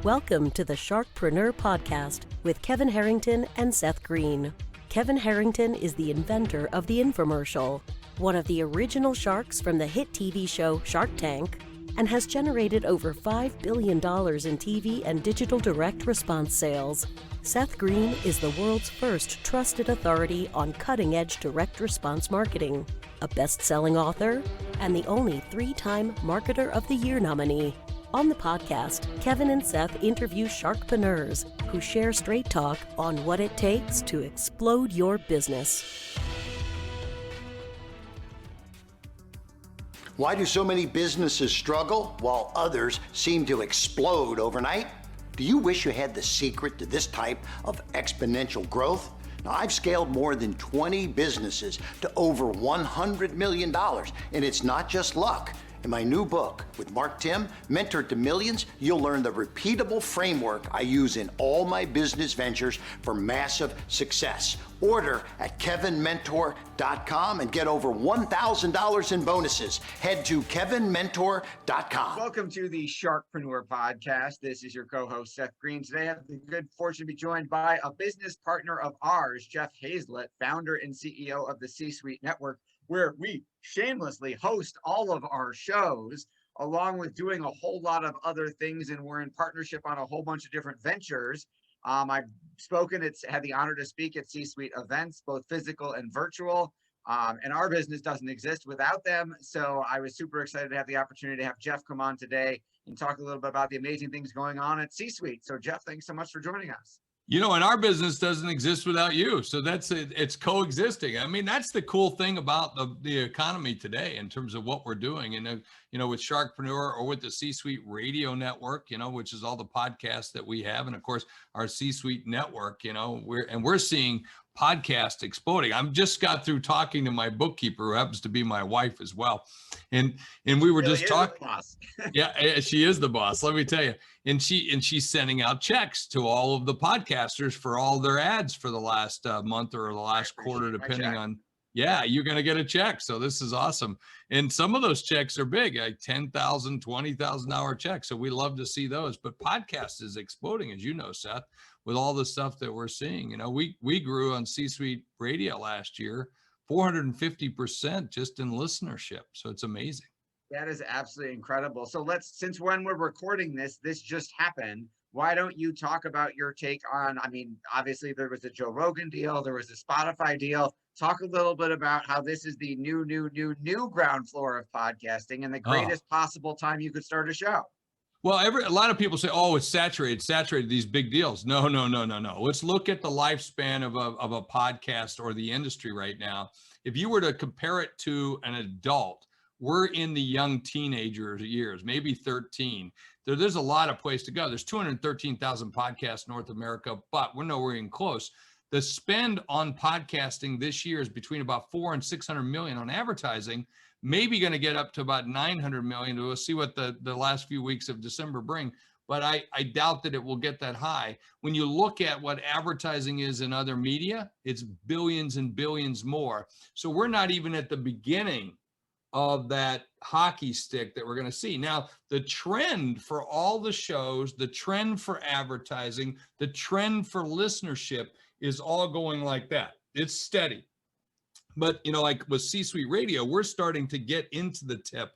Welcome to the Sharkpreneur podcast with Kevin Harrington and Seth Greene. Kevin Harrington is the inventor of the infomercial, one of the original sharks from the hit TV show Shark Tank, and has generated over $5 billion in TV and digital direct response sales. Seth Greene is the world's first trusted authority on cutting-edge direct response marketing, a best-selling author, and the only 3-time Marketer of the Year nominee. On the podcast, Kevin and Seth interview Sharkpreneurs who share straight talk on what it takes to explode your business. Why do so many businesses struggle while others seem to explode overnight? Do you wish you had the secret to this type of exponential growth? Now, I've scaled more than 20 businesses to over $100 million, and it's not just luck. In my new book with Mark Tim, Mentor to Millions, you'll learn the repeatable framework I use in all my business ventures for massive success. Order at kevinmentor.com and get over $1,000 in bonuses. Head to kevinmentor.com. Welcome to the Sharkpreneur podcast. This is your co-host, Seth Greene. Today I have the good fortune to be joined by a business partner of ours, Jeff Hayzlett, founder and CEO of the CSuite Network, where we shamelessly host all of our shows, along with doing a whole lot of other things, and we're in partnership on a whole bunch of different ventures. I've spoken, had the honor to speak at CSuite events, both physical and virtual, and our business doesn't exist without them. So I was super excited to have the opportunity to have Jeff come on today and talk a little bit about the amazing things going on at CSuite. So Jeff, thanks so much for joining us. You know, and our business doesn't exist without you. So that's it. It's coexisting. I mean, that's the cool thing about the economy today in terms of what we're doing. And, you know, with Sharkpreneur or with the CSuite Radio Network, you know, which is all the podcasts that we have. And of course, our CSuite Network, you know, we're seeing podcast exploding. I just got through talking to my bookkeeper, who happens to be my wife as well. And we were just talking. Yeah, she is the boss, let me tell you. And she's sending out checks to all of the podcasters for all their ads for the last month or the last quarter, depending on. Yeah, you're going to get a check. So this is awesome. And some of those checks are big, like $10,000, $20,000 checks. So we love to see those. But podcast is exploding, as you know, Seth, with all the stuff that we're seeing. You know, we grew on CSuite Radio last year, 450% just in listenership. So it's amazing. That is absolutely incredible. So since when we're recording this just happened. Why don't you talk about your take on, I mean, obviously there was a Joe Rogan deal, there was a Spotify deal. Talk a little bit about how this is the new ground floor of podcasting and the greatest possible time you could start a show. Well, a lot of people say, oh, it's saturated, these big deals. No. Let's look at the lifespan of a podcast or the industry right now. If you were to compare it to an adult, we're in the young teenager years, maybe 13. There's a lot of place to go. There's 213,000 podcasts in North America, but we're nowhere even close. The spend on podcasting this year is between about 400 and 600 million on advertising, maybe going to get up to about 900 million. We'll see what the last few weeks of December bring, but I doubt that it will get that high. When you look at what advertising is in other media, it's billions and billions more. So we're not even at the beginning of that hockey stick that we're going to see. Now, the trend for all the shows, the trend for advertising, the trend for listenership is all going like that. It's steady. But, you know, like with CSuite Radio, we're starting to get into the tip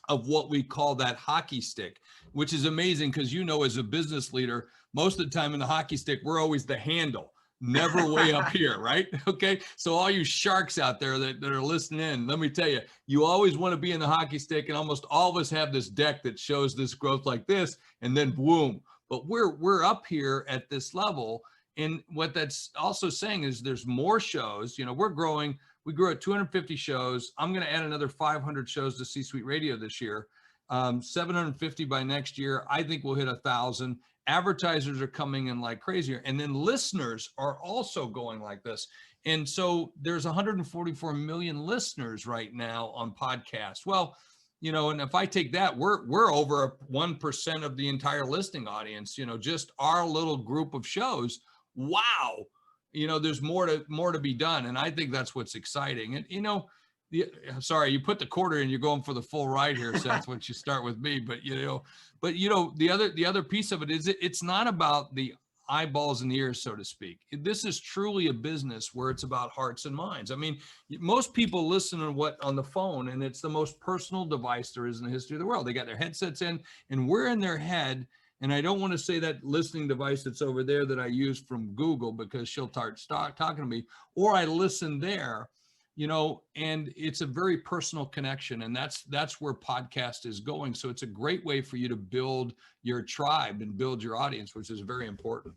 of what we call that hockey stick, which is amazing because, you know, as a business leader, most of the time in the hockey stick, we're always the handle. Never way up here, right? Okay. So all you sharks out there that are listening in, let me tell you, you always want to be in the hockey stick, and almost all of us have this deck that shows this growth like this, and then boom. But we're up here at this level. And what that's also saying is there's more shows. You know, we're growing. We grew at 250 shows. I'm going to add another 500 shows to CSuite Radio this year. 750 by next year. I think we'll hit 1,000. Advertisers are coming in like crazier, and then listeners are also going like this. And so there's 144 million listeners right now on podcasts. Well, you know, and if I take that, we're over 1% of the entire listening audience, you know, just our little group of shows. Wow. You know, there's more to be done. And I think that's what's exciting. And, you know, sorry, you put the quarter in, you're going for the full ride here, Seth, once you start with me. But the other piece of it is it's not about the eyeballs and ears, so to speak. This is truly a business where it's about hearts and minds. I mean, most people listen on the phone, and it's the most personal device there is in the history of the world. They got their headsets in, and we're in their head. And I don't want to say that listening device that's over there that I use from Google, because she'll start talking to me, or I listen there, and it's a very personal connection. And that's where podcast is going. So it's a great way for you to build your tribe and build your audience, which is very important.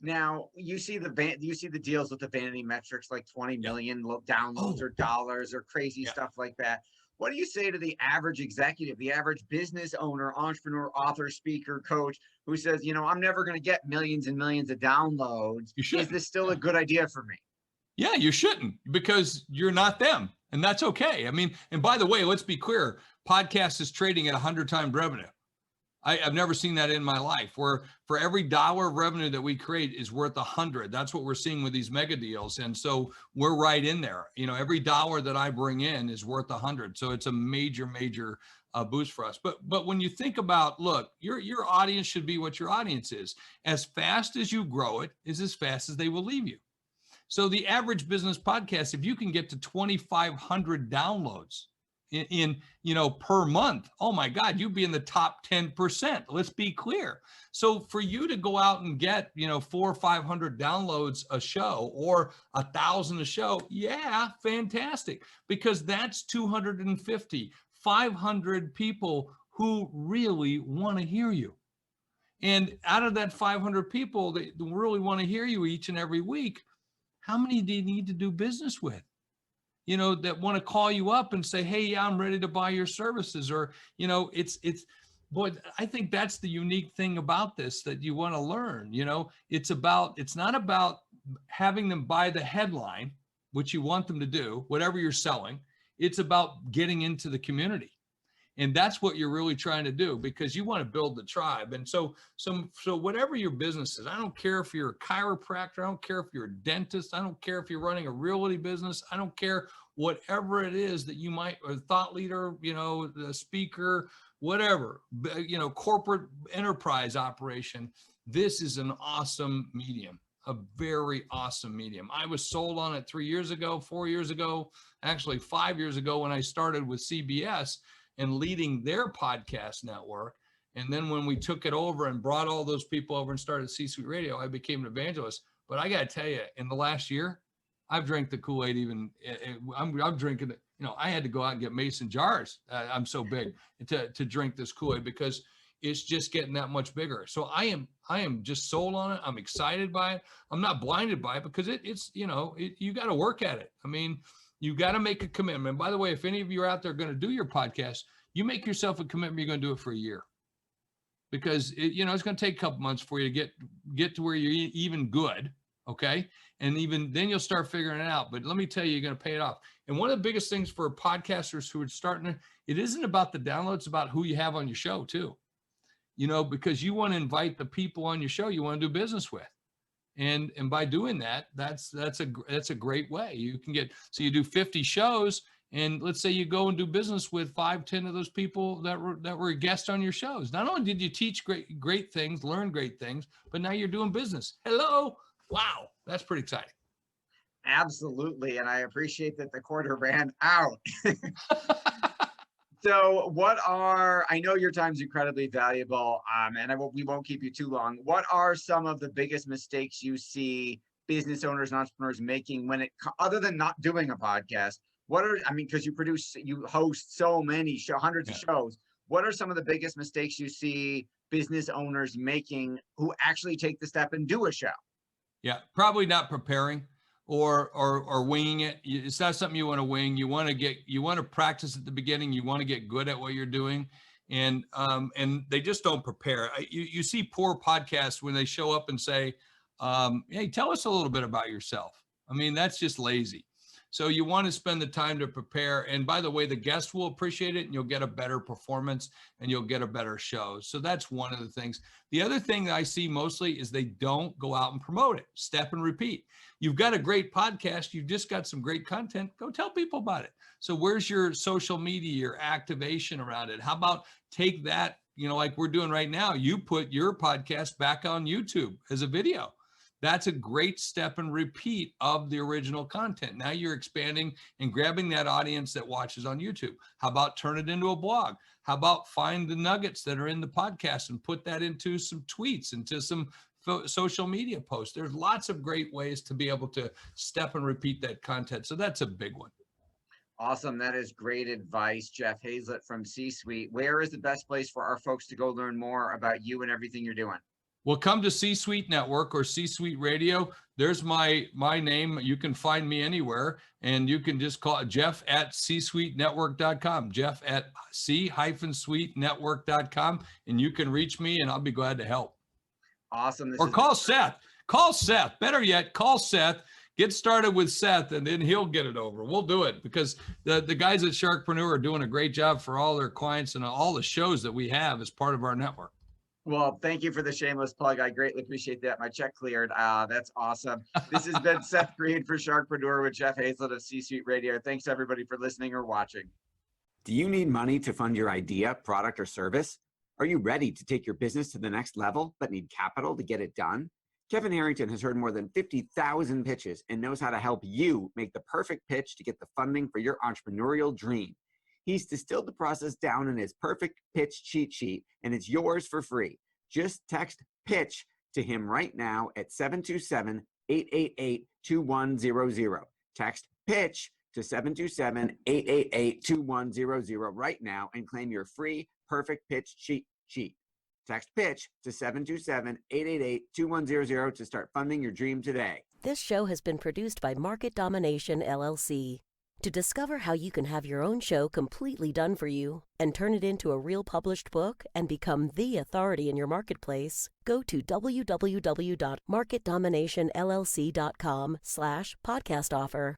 Now, you see the deals with the vanity metrics, like 20 million downloads or dollars or crazy stuff like that. What do you say to the average executive, the average business owner, entrepreneur, author, speaker, coach, who says, I'm never going to get millions and millions of downloads? Is this still a good idea for me? Yeah, you shouldn't, because you're not them, and that's okay. I mean, and by the way, let's be clear, podcast is trading at 100 times revenue. I've never seen that in my life, where for every dollar of revenue that we create is worth 100. That's what we're seeing with these mega deals. And so we're right in there. Every dollar that I bring in is worth 100. So it's a major, major boost for us. But when you think about, look, your audience should be what your audience is. As fast as you grow it is as fast as they will leave you. So the average business podcast, if you can get to 2,500 downloads in per month, oh my God, you'd be in the top 10%. Let's be clear. So for you to go out and get 400 or 500 downloads a show, or 1,000 a show, yeah, fantastic, because that's 250, 500 people who really want to hear you. And out of that 500 people that really want to hear you each and every week, how many do you need to do business with? That want to call you up and say, hey, yeah, I'm ready to buy your services. Or, boy, I think that's the unique thing about this that you want to learn. It's not about having them buy the headline, which you want them to do, whatever you're selling. It's about getting into the community. And that's what you're really trying to do, because you want to build the tribe. And so whatever your business is, I don't care if you're a chiropractor, I don't care if you're a dentist, I don't care if you're running a realty business, I don't care whatever it is that you might, a thought leader, the speaker, whatever, corporate enterprise operation. This is an awesome medium, a very awesome medium. I was sold on it 3 years ago, 4 years ago, actually 5 years ago, when I started with CBS and leading their podcast network. And then when we took it over and brought all those people over and started CSuite Radio, I became an evangelist. But I got to tell you, in the last year, I've drank the Kool-Aid. I'm drinking it. I had to go out and get mason jars. I'm so big to drink this Kool-Aid, because it's just getting that much bigger. So I am just sold on it. I'm excited by it. I'm not blinded by it, because you got to work at it. I mean, you got to make a commitment. And by the way, if any of you are out there going to do your podcast, you make yourself a commitment. You're going to do it for a year, because it's going to take a couple months for you to get to where you're even good. Okay. And even then you'll start figuring it out. But let me tell you, you're going to pay it off. And one of the biggest things for podcasters who are starting, it isn't about the downloads, it's about who you have on your show too, because you want to invite the people on your show you want to do business with. And by doing that, that's a great way. You can so you do 50 shows, and let's say you go and do business with 5-10 of those people that were a guest on your shows. Not only did you teach great things, learn great things, but now you're doing business. Hello. Wow. That's pretty exciting. Absolutely. And I appreciate that the quarter ran out. So I know your time's incredibly valuable, and we won't keep you too long. What are some of the biggest mistakes you see business owners and entrepreneurs making other than not doing a podcast? Because you host so many hundreds of shows. What are some of the biggest mistakes you see business owners making who actually take the step and do a show? Yeah, probably not preparing or winging it. It's not something you want to wing. You want to practice at the beginning. You want to get good at what you're doing. And they just don't prepare. You see poor podcasts when they show up and say, hey, tell us a little bit about yourself. I mean, that's just lazy. So you want to spend the time to prepare. And by the way, the guests will appreciate it and you'll get a better performance and you'll get a better show. So that's one of the things. The other thing that I see mostly is they don't go out and promote it. Step and repeat. You've got a great podcast. You've just got some great content. Go tell people about it. So where's your social media, your activation around it? How about take that, like we're doing right now, you put your podcast back on YouTube as a video. That's a great step and repeat of the original content. Now you're expanding and grabbing that audience that watches on YouTube. How about turn it into a blog? How about find the nuggets that are in the podcast and put that into some tweets, into some social media posts? There's lots of great ways to be able to step and repeat that content. So that's a big one. Awesome. That is great advice, Jeff Hayzlett from C-Suite. Where is the best place for our folks to go learn more about you and everything you're doing? Well, come to CSuite Network or CSuite Radio. There's my name. You can find me anywhere, and you can just call Jeff at CSuiteNetwork.com, Jeff at C-SuiteNetwork.com, and you can reach me, and I'll be glad to help. Awesome. Or call Seth. Call Seth. Better yet, call Seth. Get started with Seth, and then he'll get it over. We'll do it because the guys at Sharkpreneur are doing a great job for all their clients and all the shows that we have as part of our network. Well, thank you for the shameless plug. I greatly appreciate that. My check cleared. That's awesome. This has been Seth Greene for Sharkpreneur with Jeff Hayzlett of C-Suite Radio. Thanks, everybody, for listening or watching. Do you need money to fund your idea, product, or service? Are you ready to take your business to the next level but need capital to get it done? Kevin Harrington has heard more than 50,000 pitches and knows how to help you make the perfect pitch to get the funding for your entrepreneurial dream. He's distilled the process down in his perfect pitch cheat sheet, and it's yours for free. Just text PITCH to him right now at 727-888-2100. Text PITCH to 727-888-2100 right now and claim your free perfect pitch cheat sheet. Text PITCH to 727-888-2100 to start funding your dream today. This show has been produced by Market Domination, LLC. To discover how you can have your own show completely done for you and turn it into a real published book and become the authority in your marketplace, go to www.marketdominationllc.com/podcast offer.